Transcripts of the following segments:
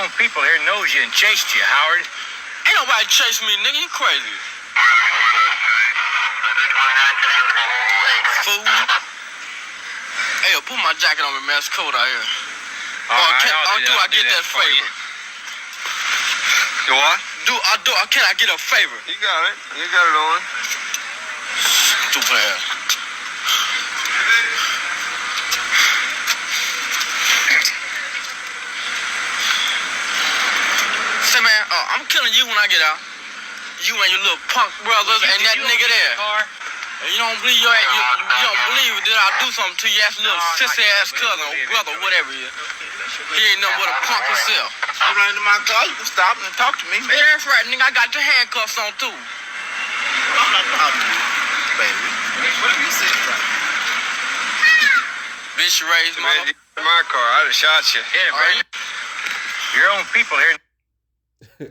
own people here knows you and chased you, Howard. Ain't nobody chasing me, nigga. You crazy. Fool. Hey, put my jacket on me, man. It's cold out here. Do I get that favor? You what? Can I get a favor? You got it. You got it on. Stupid ass. Say, man, I'm killing you when I get out. You and your little punk brothers and that nigga there. And you don't believe you don't believe that I'll do something to your ass little sissy ass cousin or brother, whatever he is. He ain't nothing but a punk himself. You run into my car, you can stop and talk to me, man. Yeah, that's right, nigga. I got your handcuffs on too. I'm not talking to you, baby. What you said, right? Bitch, you raised mother. In my car, I'd have shot you. Hit it, Brandon. Your own people here.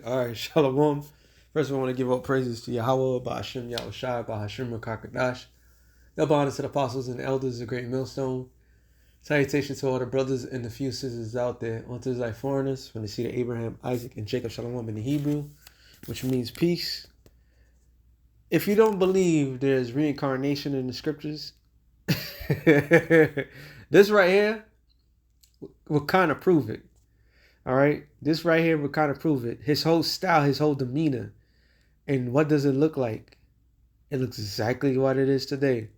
All right, Shalom. First, I want to give up praises to Yahweh, Ba'ashem Yahushua, Ba'ashem Rakakadash. Double honor to the apostles and the elders of Great Millstone. Salutations to all the brothers and the few sisters out there. Unto thy foreigners, when they see the Abraham, Isaac, and Jacob Shalom in the Hebrew, which means peace. If you don't believe there's reincarnation in the scriptures, this right here will kind of prove it. All right, this right here would kind of prove it. His whole style, his whole demeanor, and what does it look like? It looks exactly what it is today.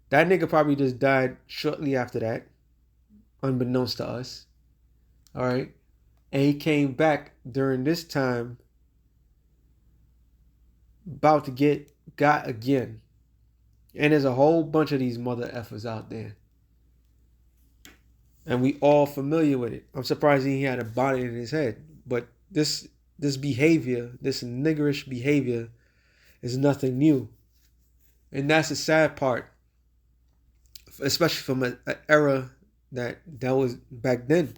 That nigga probably just died shortly after that, unbeknownst to us. All right, and he came back during this time, about to get got again. And there's a whole bunch of these mother effers out there. And we all familiar with it. I'm surprised he had a bonnet in his head. But this behavior, this niggerish behavior, is nothing new. And that's the sad part. Especially from an era that was back then.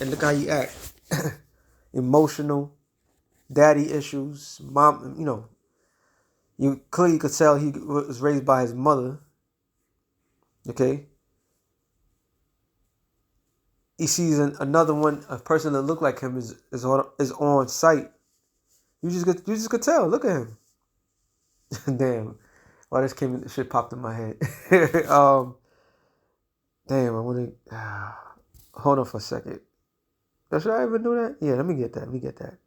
And look how you act. Emotional. Daddy issues. Mom, you clearly could tell he was raised by his mother. Okay? He sees another one, a person that look like him is on site. You just could tell. Look at him. Damn. Why this shit popped in my head. Damn, I want to hold on for a second. Should I ever do that? Yeah, let me get that.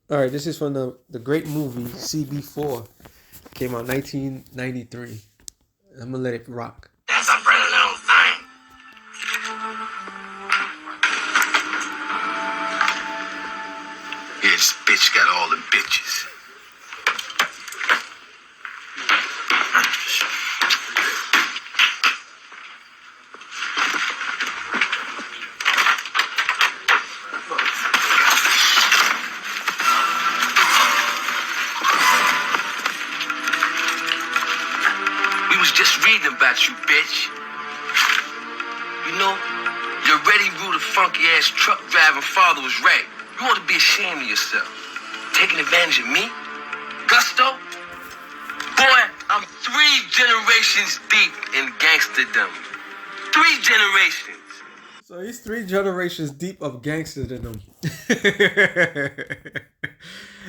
All right, this is from the great movie CB4. Came out 1993. I'm gonna let it rock. That's a pretty little thing. Yeah, this bitch got all the bitches. We was just reading about you, bitch. You know, your Ready Rooter funky ass truck driving father was right. You ought to be ashamed of yourself. Taking advantage of me? Gusto? Boy, I'm 3 generations deep in gangsterdom. 3 generations. So he's 3 generations deep of gangsterdom.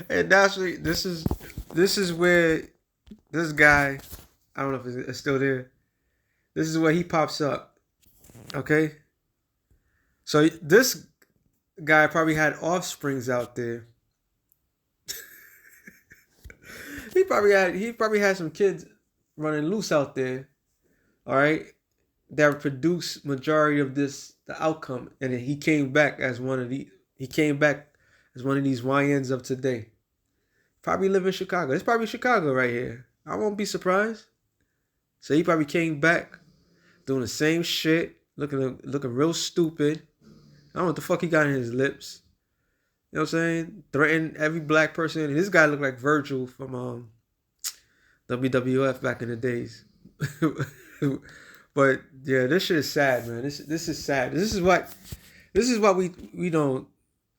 And naturally, this is where this guy, I don't know if it's still there. This is where he pops up. Okay? So this guy probably had offsprings out there. He probably had some kids running loose out there. All right? That produce majority of the outcome. And then he came back as one of these YNs of today. Probably live in Chicago. It's probably Chicago right here. I won't be surprised. So he probably came back doing the same shit, looking real stupid. I don't know what the fuck he got in his lips. You know what I'm saying? Threatening every black person. This guy looked like Virgil from WWF back in the days. But yeah, this shit is sad, man. This is sad. This is what we don't.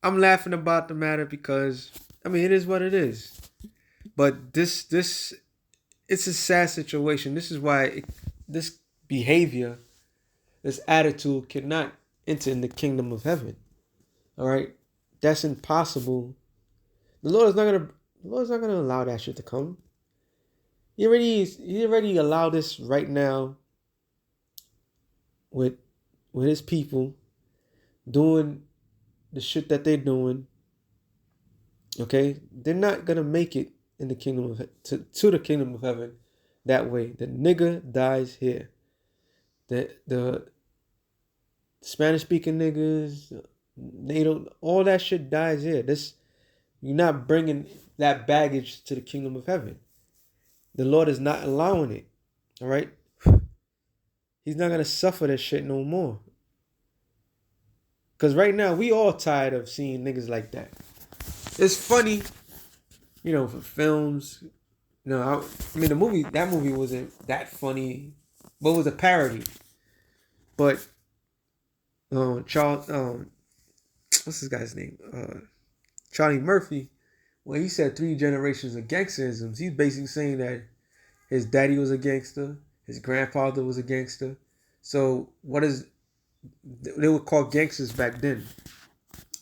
I'm laughing about the matter because it is what it is. But this it's a sad situation. This is why this behavior, this attitude cannot enter in the kingdom of heaven. All right, that's impossible. The Lord's not gonna allow that shit to come. He already allowed this right now with his people doing the shit that they're doing. Okay, they're not gonna make it in the kingdom of to the kingdom of heaven that way. The nigga dies here. The Spanish speaking niggas, they don't. All that shit dies here. This You're not bringing that baggage to the kingdom of heaven. The Lord is not allowing it. All right, He's not gonna suffer that shit no more. Cause right now we all tired of seeing niggas like that. It's funny, for films. I mean that movie wasn't that funny, but it was a parody. But Charles, what's this guy's name? Charlie Murphy. When he said 3 generations of gangsterism, he's basically saying that his daddy was a gangster, his grandfather was a gangster. So they were called gangsters back then.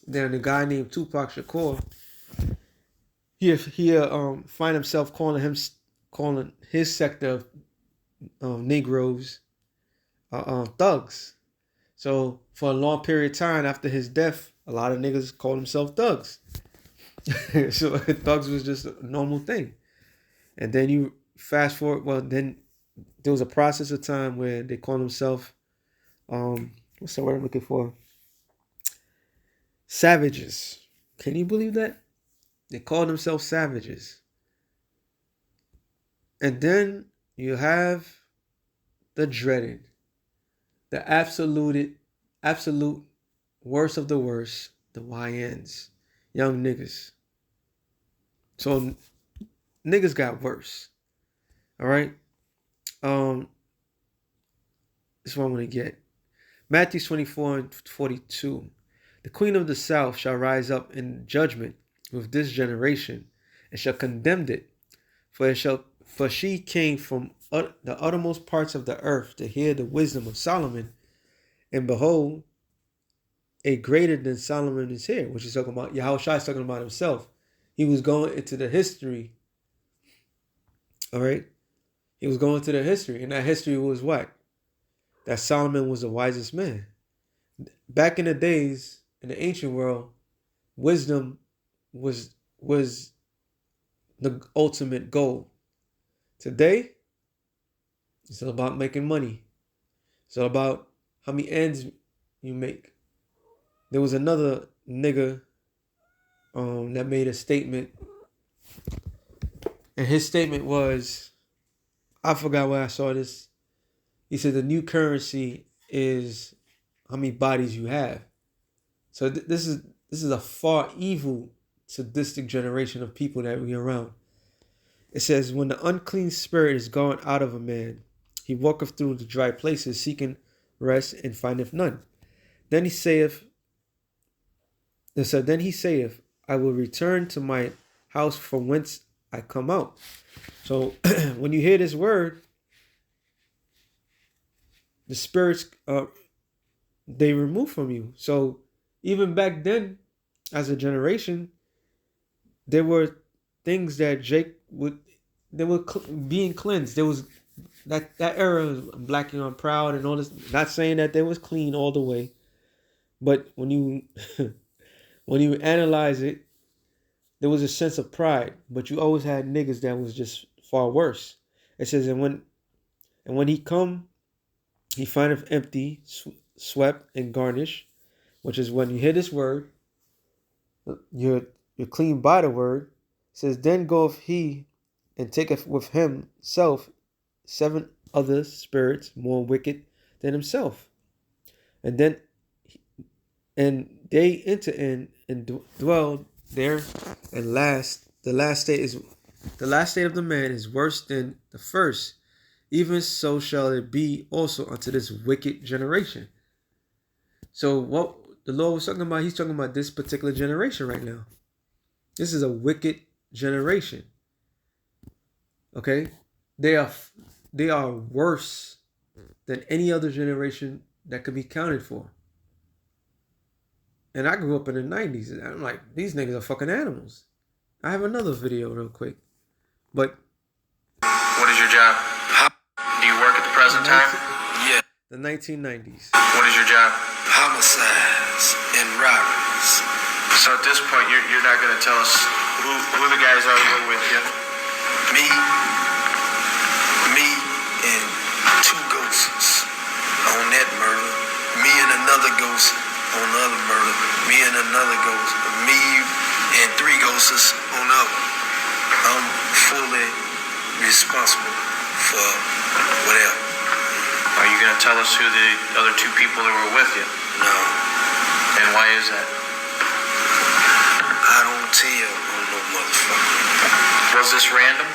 Then the guy named Tupac Shakur, he find himself calling his sector of Negroes thugs. So for a long period of time after his death, a lot of niggas called themselves thugs. So thugs was just a normal thing. And then you fast forward, then there was a process of time where they called themselves, what's the word I'm looking for? Savages. Can you believe that? They called themselves savages. And then you have the dreaded, the absolute worst of the worst, the YNs, young niggas. So niggas got worse. All right. This is what I'm gonna get. Matthew 24:42. The queen of the south shall rise up in judgment with this generation, and shall condemn it, for she came from the uttermost parts of the earth to hear the wisdom of Solomon, and behold, a greater than Solomon is here, which is talking about Yahushua is talking about himself. He was going into the history. All right, he was going to the history, and that history was what? That Solomon was the wisest man. Back in the days, in the ancient world, wisdom was the ultimate goal. Today, it's all about making money. It's all about how many ends you make. There was another nigga that made a statement, and his statement was, I forgot where I saw this. He said the new currency is how many bodies you have. So this is a far evil, sadistic generation of people that we around. It says, when the unclean spirit is gone out of a man, he walketh through the dry places, seeking rest, and findeth none. Then he saith, I will return to my house from whence I come out. So when you hear this word, the spirits they remove from you. So even back then, as a generation, there were things that they were being cleansed. There was that era was black and proud and all this. Not saying that they was clean all the way, but when you when you analyze it, there was a sense of pride. But you always had niggas that was just far worse. It says, and when he come, he findeth empty, swept, and garnished, which is when you hear this word, you're clean by the word. It says, then goeth he and taketh with himself 7 other spirits more wicked than himself, and they enter in and dwell there. And the last state of the man is worse than the first. Even so shall it be also unto this wicked generation. So what the Lord was talking about, he's talking about this particular generation right now. This is a wicked generation. Okay? They are worse than any other generation that could be counted for. And I grew up in the 90s. And I'm like, these niggas are fucking animals. I have another video real quick. But What is your job? Do you work at the present time? Yeah. the 1990s. What is your job? Homicides and robberies. So at this point, you're not going to tell us who the guys are who were with you? Me and two ghosts on that murder. Me and another ghost on the other murder. Me and another ghost. Me and three ghosts on the other. I'm fully responsible for whatever. Are you going to tell us who the other two people that were with you? No, And why is that? I don't tell on no motherfucker. Was this random?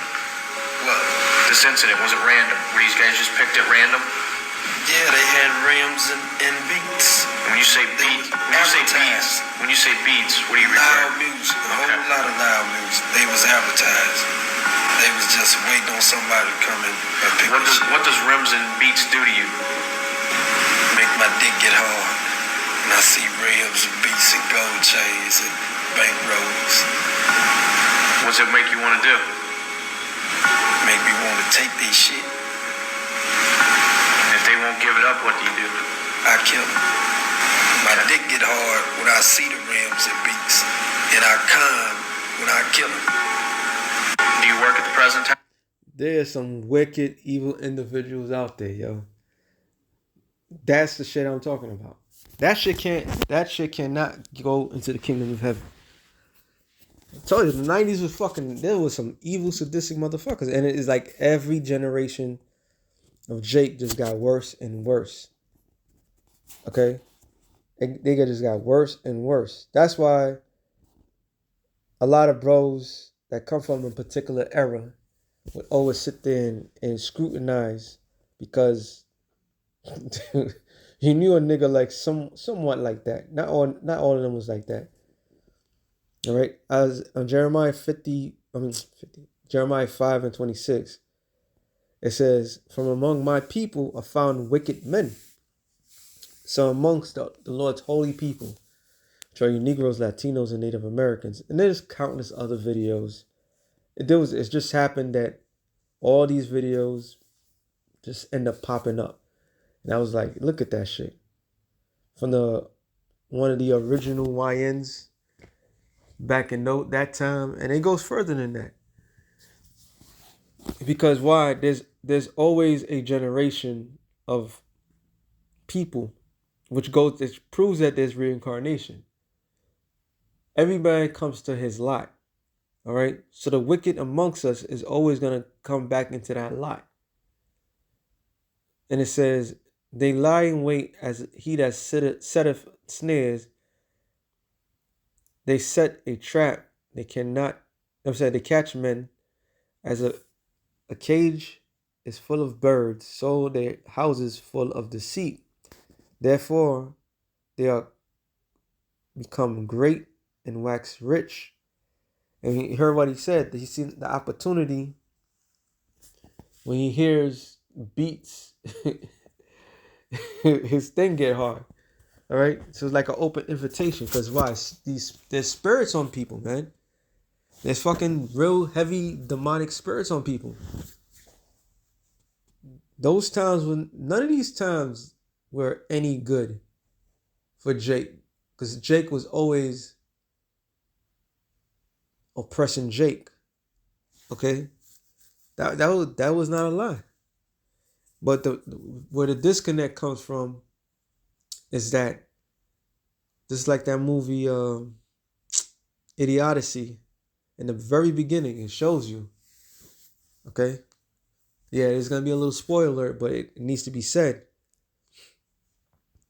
What? This incident, was it random? Were these guys just picked at random? Yeah, they had rims and beats. When you say They beat, was when you say beats, what are you Loud referring? music, a whole lot of loud music. They was advertised. They was just waiting on somebody to come in and pick What this does shit. what does rims and beats do to you? Make my dick get hard. And I see rims and beats and gold chains and bank rolls. What's it make you want to do? Make me want to take this shit. And if they won't give it up, what do you do? I kill them. My dick get hard when I see the rims and beats. And I come when I kill them. Do you work at the present time? There's some wicked, evil individuals out there, yo. That's the shit I'm talking about. That shit cannot go into the kingdom of heaven. I told you, the 90s was fucking, there was some evil, sadistic motherfuckers. And it is like every generation of Jake just got worse and worse. Okay? They just got worse and worse. That's why a lot of bros that come from a particular era would always sit there and scrutinize because you knew a nigga like somewhat like that. Not all of them was like that. All right. As on Jeremiah 5:26, it says, "From among my people are found wicked men." So amongst the Lord's holy people, which are you Negroes, Latinos, and Native Americans, and there's countless other videos. It just happened that all these videos just end up popping up. And I was like, look at that shit. From one of the original YNs back in that time. And it goes further than that. Because why? There's always a generation of people which proves that there's reincarnation. Everybody comes to his lot. All right. So the wicked amongst us is always going to come back into that lot. And it says, they lie in wait as he that setteth snares. They set a trap. They catch men as a cage is full of birds, so their houses full of deceit. Therefore, they are become great and wax rich. And he heard what he said. He seen the opportunity when he hears beats. His thing get hard. All right. So it's like an open invitation. Because why? There's spirits on people, man. There's fucking real heavy demonic spirits on people. Those times when none of these times were any good for Jake. Because Jake was always oppressing Jake. Okay? That was not a lie. But where the disconnect comes from is that just like that movie Idiocy, in the very beginning, it shows you. Okay? Yeah, there's gonna be a little spoiler, but it needs to be said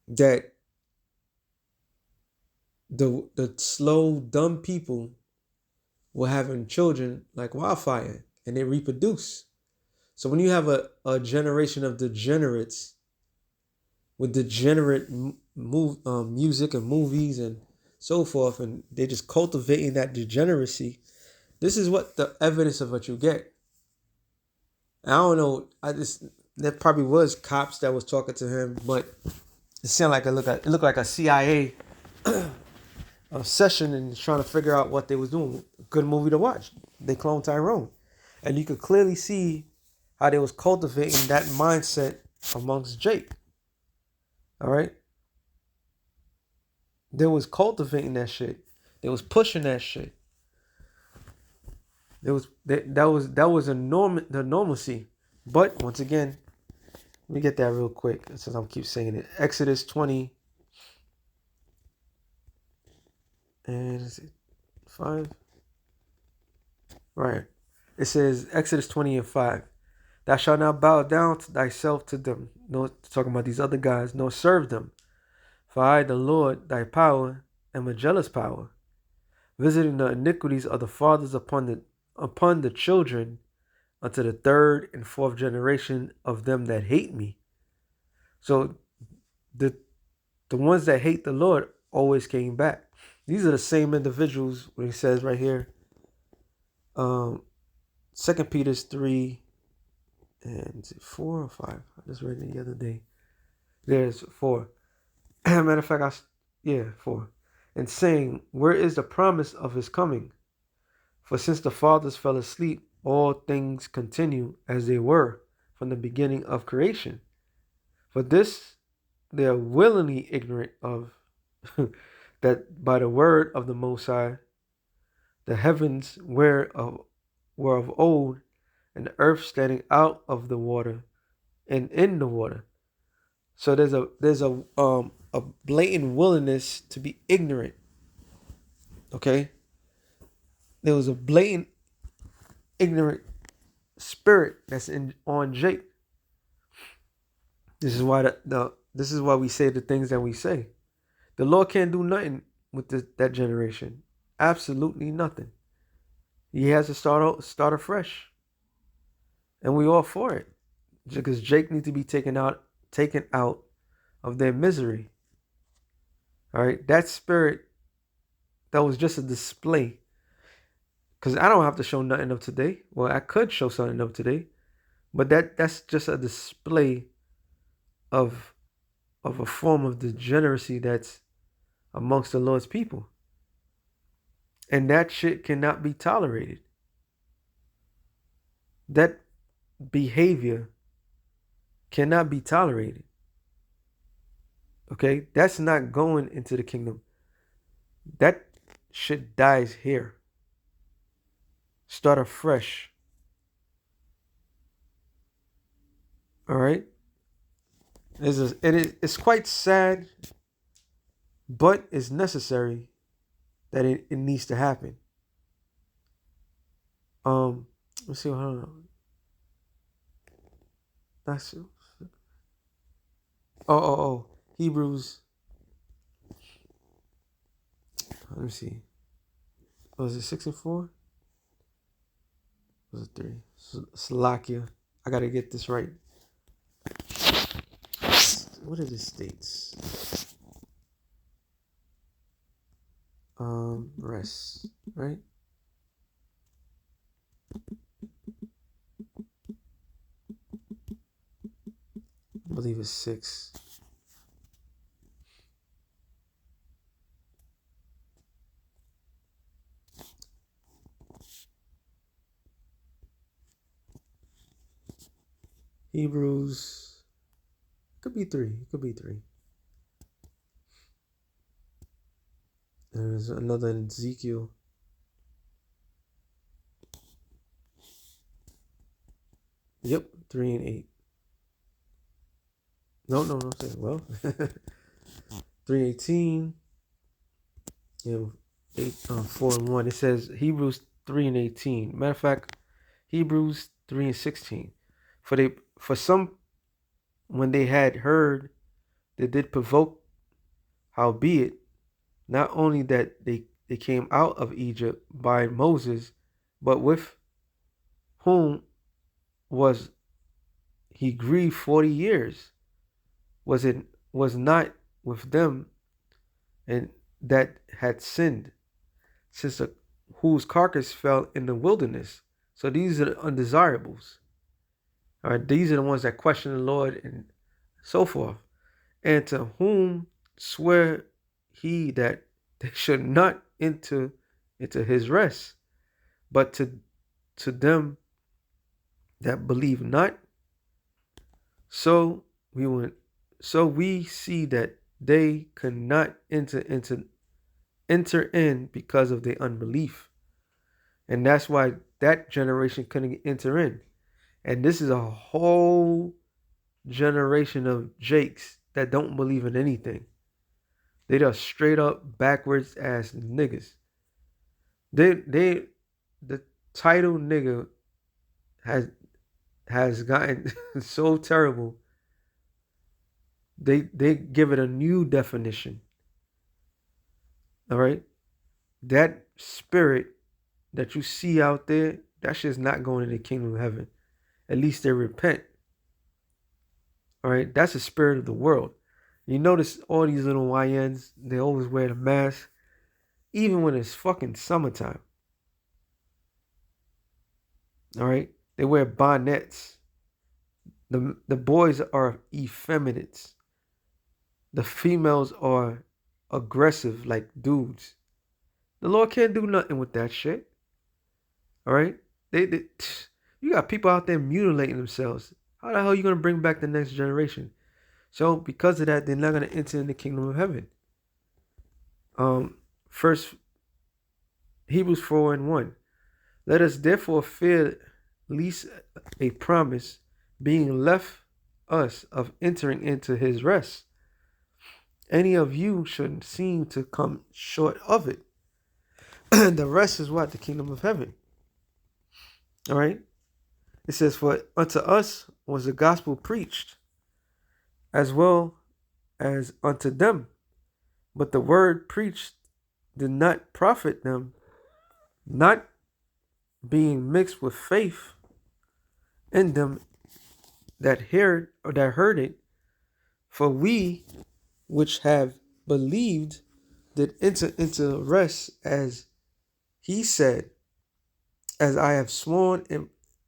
that the slow, dumb people were having children like wildfire, and they reproduce. So when you have a generation of degenerates with degenerate music and movies and so forth, and they're just cultivating that degeneracy, this is what the evidence of what you get. I don't know. There probably was cops that was talking to him, but it sounded like it looked like a CIA session and trying to figure out what they was doing. Good movie to watch. They cloned Tyrone, and you could clearly see how they was cultivating that mindset amongst Jake. All right, they was cultivating that shit. They was pushing that shit. That was the normalcy. But once again, let me get that real quick since I'm keep saying it. Exodus 20 and is it 5? Right. It says Exodus 20 and 5. Thou shalt not bow down to thyself to them. No, talking about these other guys, nor serve them. For I, the Lord, thy power, am a jealous power, visiting the iniquities of the fathers upon the children unto the third and fourth generation of them that hate me. So the ones that hate the Lord always came back. These are the same individuals when he says right here, 2 Peter 3 and 4 or 5. I just read it the other day. There's 4. Matter of fact, 4. And saying, where is the promise of his coming? For since the fathers fell asleep, all things continue as they were from the beginning of creation. For this they are willingly ignorant of, that by the word of the Most High, the heavens were of old, and the earth standing out of the water and in the water. So there's a blatant willingness to be ignorant. Okay, there was a blatant ignorant spirit that's on Jake. This is why this is why we say the things that we say. The Lord can't do nothing with that generation. Absolutely nothing. He has to start afresh, and we all for it, because Jake needs to be taken out of their misery. All right, that spirit that was just a display. Because I don't have to show nothing of today. Well, I could show something of today, but that's just a display of a form of degeneracy that's amongst the Lord's people. And that shit cannot be tolerated. That behavior cannot be tolerated. Okay? That's not going into the kingdom. That shit dies here. Start afresh. All right? It's quite sad, but it's necessary that it needs to happen. Let's see. Hold on. That's Hebrews. Let me see. Was it 6 and 4? Was it 3? Slovakia. I gotta get this right. What are the states? Rest, right? I believe it's 6. Hebrews. Could be 3. It could be 3. There's another in Ezekiel. Yep, 3 and 8. No. Well, 3:18. Yeah, 4 and 1. It says Hebrews 3 and 18. Matter of fact, Hebrews 3 and 16. For some, when they had heard, they did provoke. Howbeit, not only that they came out of Egypt by Moses, but with whom was he grieved 40 years? Was not with them, and that had sinned, since whose carcass fell in the wilderness. So these are the undesirables. All right, these are the ones that question the Lord and so forth. And to whom swear he that they should not enter into his rest. But to them that believe not, so we see that they could not enter in because of their unbelief. And that's why that generation couldn't enter in. And this is a whole generation of Jakes that don't believe in anything. They just straight up backwards ass niggas. The title nigga has gotten so terrible. They give it a new definition. All right? That spirit that you see out there, that shit's not going to the kingdom of heaven. At least they repent. All right? That's the spirit of the world. You notice all these little YNs, they always wear the mask, even when it's fucking summertime. All right? They wear bonnets. The boys are effeminates. The females are aggressive like dudes. The Lord can't do nothing with that shit. All right? You got people out there mutilating themselves. How the hell are you going to bring back the next generation? So because of that, they're not going to enter in the kingdom of heaven. First, Hebrews 4:1. Let us therefore fear lest a promise being left us of entering into his rest, any of you should seem to come short of it. The rest is what? The kingdom of heaven. All right? It says, for unto us was the gospel preached, as well as unto them. But the word preached did not profit them, not being mixed with faith in them that heard it. For we which have believed did enter into rest, as he said, as I have sworn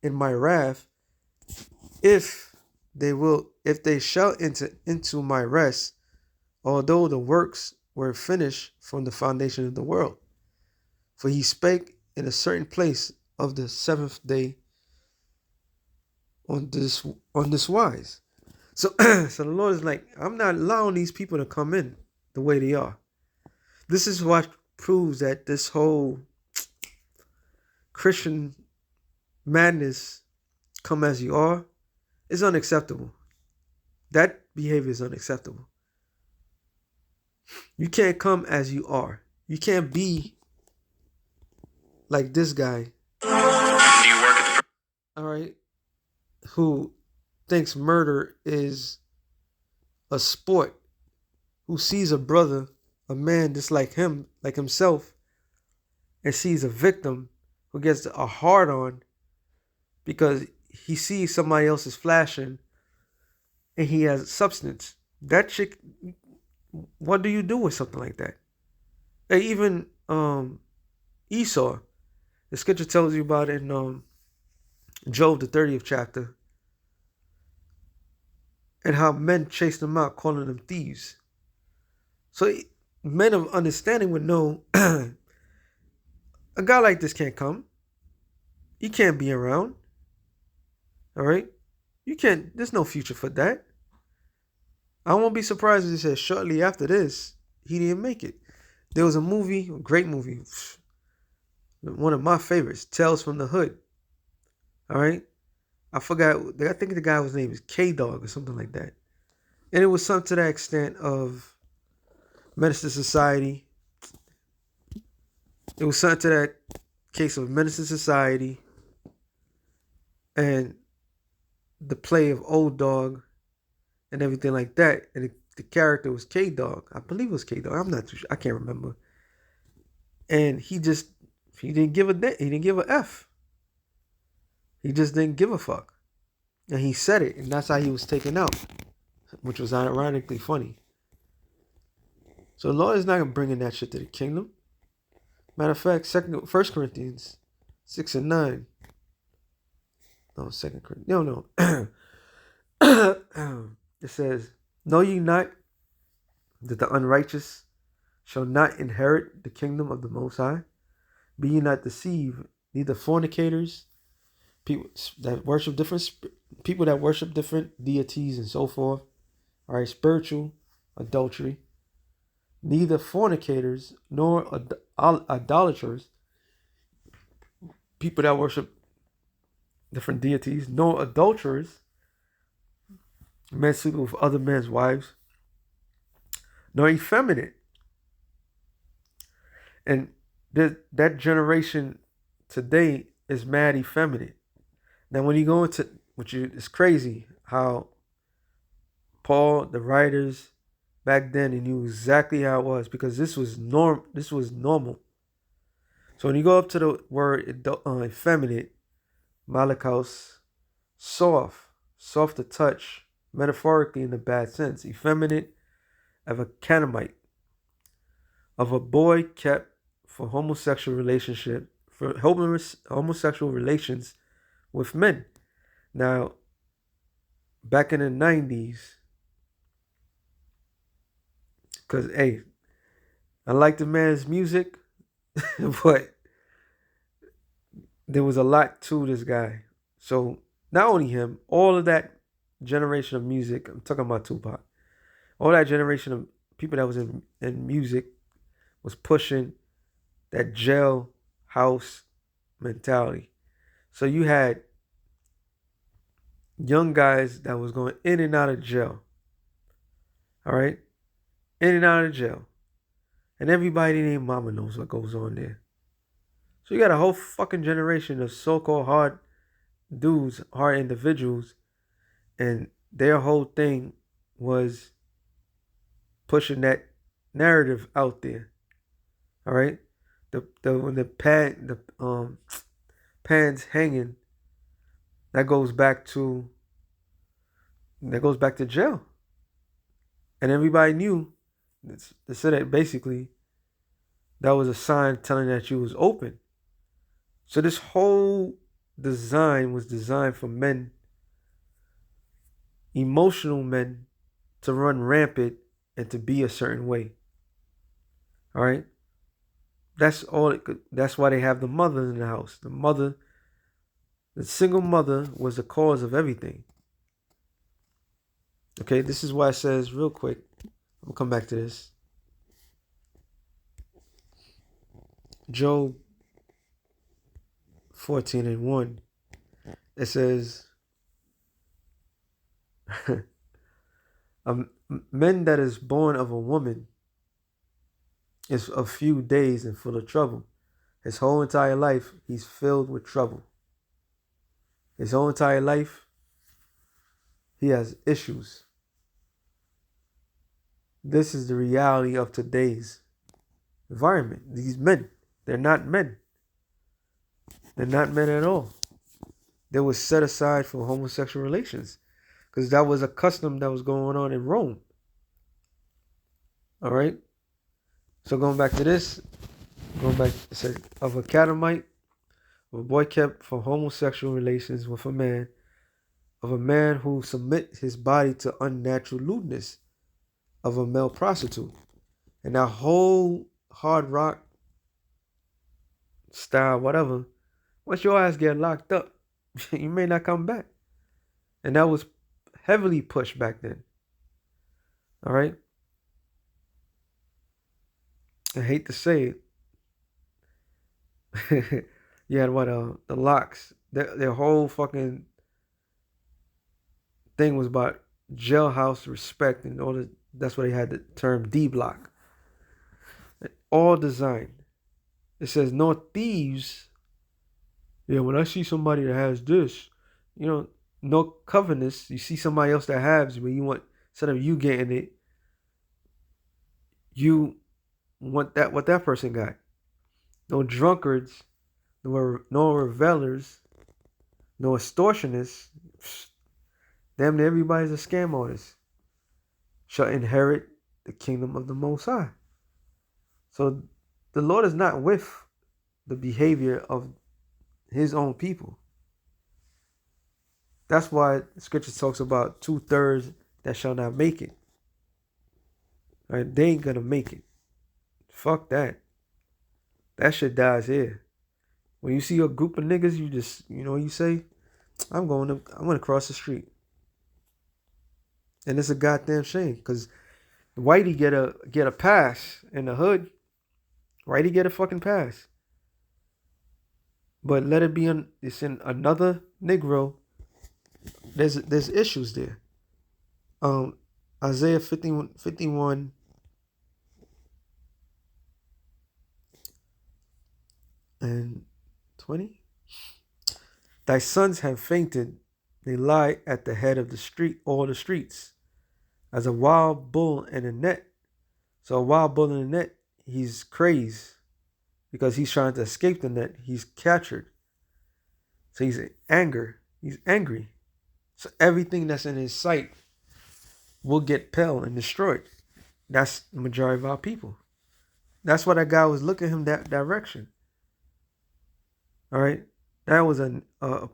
in my wrath, if they shall enter into my rest, although the works were finished from the foundation of the world. For he spake in a certain place of the seventh day on this wise. So the Lord is like, I'm not allowing these people to come in the way they are. This is what proves that this whole Christian madness, come as you are, is unacceptable. That behavior is unacceptable. You can't come as you are. You can't be like this guy. Do you work at all right, who thinks murder is a sport, who sees a brother, a man just like him, like himself, and sees a victim who gets a hard on because he sees somebody else is flashing and he has substance. That chick, what do you do with something like that? And even Esau, the scripture tells you about it in Job, the 30th chapter, and how men chased them out, calling them thieves. So men of understanding would know a guy like this can't come. He can't be around. All right? You can't, there's no future for that. I won't be surprised if he says shortly after this, he didn't make it. There was a movie, a great movie, one of my favorites, Tales from the Hood. All right? I forgot, I think the guy's name is K-Dog or something like that. And it was something to that extent of Menace to Society. It was something to that case of Menace to Society and the play of Old Dog and everything like that. And the character was K-Dog. I believe it was K-Dog. I'm not too sure. I can't remember. And he didn't give a F. He just didn't give a fuck. And he said it, and that's how he was taken out, which was ironically funny. So the Lord is not going to bring in that shit to the kingdom. Matter of fact, 1 Corinthians 6 and 9. No, 2 Corinthians. No. It says, know ye not that the unrighteous shall not inherit the kingdom of the Most High. Be ye not deceived, neither fornicators, people that worship different deities and so forth. All right, spiritual adultery. Neither fornicators nor idolaters, people that worship different deities, nor adulterers, men sleeping with other men's wives, nor effeminate. And that generation today is mad effeminate. Now, when you go into, it's crazy how Paul, the writers back then, they knew exactly how it was, because this was normal. So when you go up to the word effeminate, malakos, soft to touch, metaphorically in the bad sense, effeminate, of a Canaanite, of a boy kept for homosexual relations with men. Now, back in the 90s, because, hey, I like the man's music, but there was a lot to this guy. So, not only him, all of that generation of music, I'm talking about Tupac, all that generation of people that was in music was pushing that jailhouse mentality. So you had young guys that was going in and out of jail. All right? In and out of jail. And everybody named mama knows what goes on there. So you got a whole fucking generation of so-called hard dudes, hard individuals, and their whole thing was pushing that narrative out there. All right? When the pans hanging, that goes back to jail. And everybody knew. They said that basically that was a sign telling that you was open. So this whole design was designed for men, emotional men, to run rampant and to be a certain way. All right? That's all. That's why they have the mother in the house. The single mother was the cause of everything. Okay, this is why it says, real quick, I'm going to come back to this. Job 14:1. It says, a man that is born of a woman is a few days and full of trouble. His whole entire life, he's filled with trouble. His whole entire life, he has issues. This is the reality of today's environment. These men, they're not men. They're not men at all. They were set aside for homosexual relations because that was a custom that was going on in Rome. All right. So going back to this, it says, of a Canaanite, of a boy kept for homosexual relations with a man, of a man who submit his body to unnatural lewdness, of a male prostitute. And that whole hard rock style, whatever, once your ass get locked up, you may not come back. And that was heavily pushed back then. All right? I hate to say it. You had the locks. Their whole fucking thing was about jailhouse respect and all that. That's why they had the term D-block. All designed. It says, no thieves. Yeah, when I see somebody that has this, no covenants. You see somebody else that has, but you want, instead of you getting it, you want that what that person got. No drunkards, no revelers, no extortionists. Damn near everybody's a scam artist. Shall inherit the kingdom of the Most High. So the Lord is not with the behavior of his own people. That's why scripture talks about 2/3 that shall not make it. Right? They ain't gonna make it. Fuck that. That shit dies here. When you see a group of niggas, you just, you know what you say? I'm gonna cross the street. And it's a goddamn shame, because Whitey get a pass in the hood. Whitey get a fucking pass. But let it be it's in another Negro. There's issues there. Isaiah 51 and 20. Thy sons have fainted, they lie at the head of the street, all the streets, as a wild bull in a net. So a wild bull in a net, he's crazed because he's trying to escape the net. He's captured. So he's angry. So everything that's in his sight will get pale and destroyed. That's the majority of our people. That's why that guy was looking him that direction. All right? That was a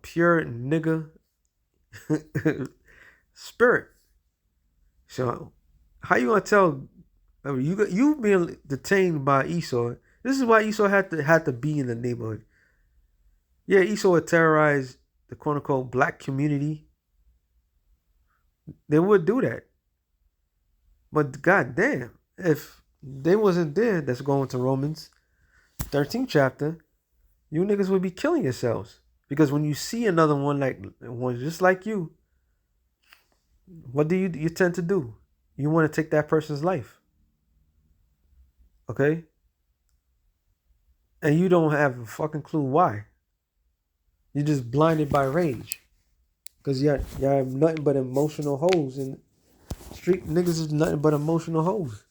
pure nigga spirit. So how you gonna tell? I mean, you being detained by Esau? This is why Esau had to be in the neighborhood. Yeah, Esau would terrorize the quote unquote black community. They would do that. But goddamn, if they wasn't there, that's going to Romans 13th chapter, you niggas would be killing yourselves. Because when you see another one just like you, what do you tend to do? You want to take that person's life. Okay? And you don't have a fucking clue why. You're just blinded by rage. Because y'all have nothing but emotional hoes. And street niggas is nothing but emotional hoes.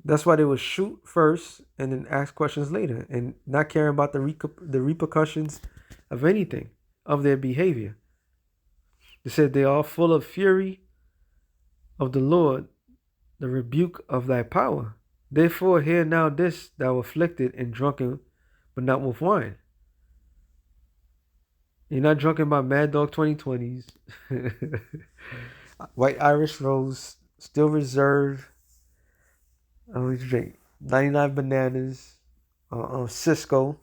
That's why they would shoot first and then ask questions later. And not caring about the repercussions of anything, of their behavior. They said they are full of fury of the Lord, the rebuke of thy power. Therefore hear now this, thou afflicted and drunken, but not with wine. You're not drunken by Mad Dog 2020s. White Irish Rose, Still Reserve. We drink 99 Bananas, Cisco,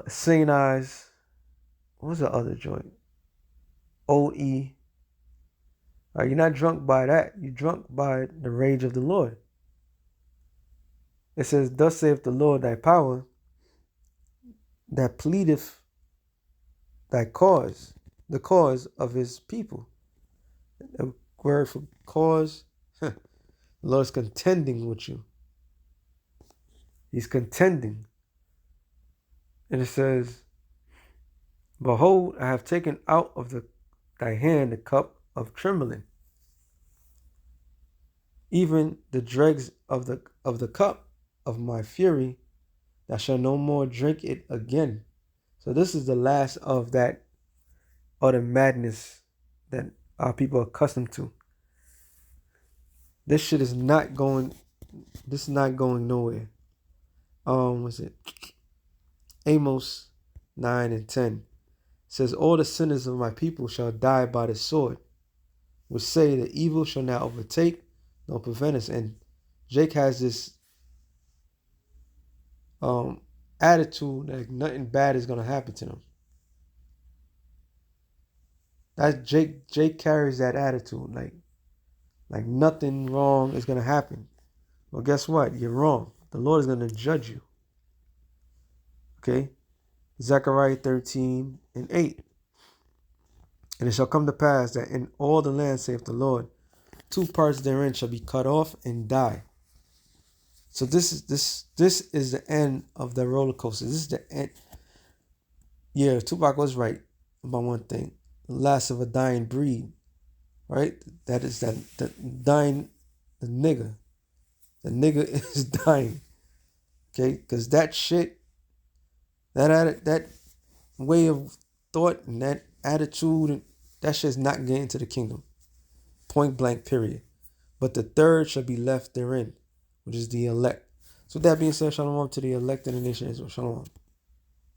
St. Eyes. What was the other joint? OE. You're not drunk by that. You're drunk by the rage of the Lord. It says, thus saith the Lord thy power, that pleadeth thy cause, the cause of his people. The word for cause, the Lord's contending with you. He's contending. And it says, behold, I have taken out of thy hand the cup of trembling, even the dregs of the cup of my fury, thou shalt no more drink it again. So this is the last of that utter madness that our people are accustomed to. This shit is not going nowhere. Was it Amos 9 and 10 says, all the sinners of my people shall die by the sword, which say the evil shall not overtake nor prevent us. And Jake has this attitude that nothing bad is gonna happen to them. That Jake carries that attitude, like nothing wrong is gonna happen. Well, guess what? You're wrong. The Lord is gonna judge you. Okay? Zechariah 13 and 8. And it shall come to pass that in all the land, saith the Lord, 2 parts therein shall be cut off and die. So this is the end of the roller coaster. This is the end. Yeah, Tupac was right about one thing. The last of a dying breed. Right? That is the dying, the nigga. The nigga is dying. Okay? Because that shit, that way of thought and that attitude, that shit's not getting to the kingdom. Point blank, period. But the third shall be left therein, which is the elect. So with that being said, shalom to the elect in the nation of Israel. Shalom.